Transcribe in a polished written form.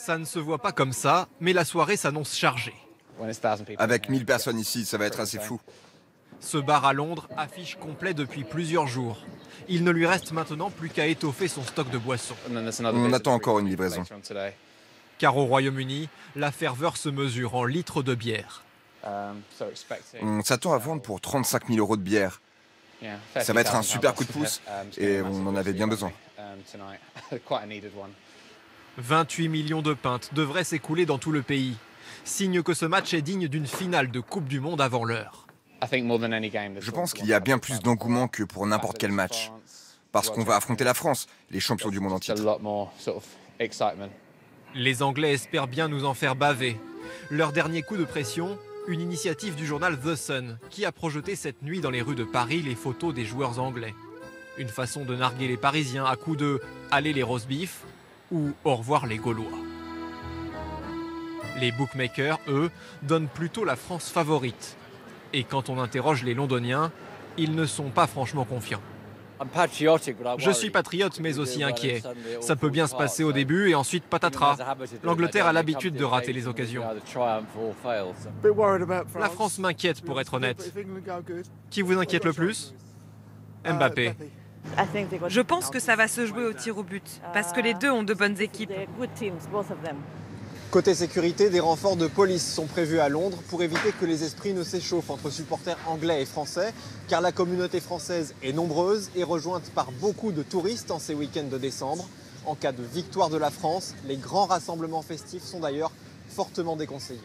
Ça ne se voit pas comme ça, mais la soirée s'annonce chargée. Avec 1000 personnes ici, ça va être assez fou. Ce bar à Londres affiche complet depuis plusieurs jours. Il ne lui reste maintenant plus qu'à étoffer son stock de boissons. On attend encore une livraison. Car au Royaume-Uni, la ferveur se mesure en litres de bière. On s'attend à vendre pour 35 000 € de bière. Ça va être un super coup de pouce et on en avait bien besoin. 28 millions de pintes devraient s'écouler dans tout le pays. Signe que ce match est digne d'une finale de Coupe du Monde avant l'heure. Je pense qu'il y a bien plus d'engouement que pour n'importe quel match. Parce qu'on va affronter la France, les champions du monde en titre. Les Anglais espèrent bien nous en faire baver. Leur dernier coup de pression, une initiative du journal The Sun, qui a projeté cette nuit dans les rues de Paris les photos des joueurs anglais. Une façon de narguer les Parisiens à coups de « Allez les roast beef » ou « Au revoir les Gaulois ». Les bookmakers, eux, donnent plutôt la France favorite. Et quand on interroge les Londoniens, ils ne sont pas franchement confiants. Je suis patriote mais aussi inquiet. Ça peut bien se passer au début et ensuite patatras. L'Angleterre a l'habitude de rater les occasions. La France m'inquiète pour être honnête. Qui vous inquiète le plus? Mbappé. Je pense que ça va se jouer au tir au but, parce que les deux ont de bonnes équipes. Côté sécurité, des renforts de police sont prévus à Londres pour éviter que les esprits ne s'échauffent entre supporters anglais et français, car la communauté française est nombreuse et rejointe par beaucoup de touristes en ces week-ends de décembre. En cas de victoire de la France, les grands rassemblements festifs sont d'ailleurs fortement déconseillés.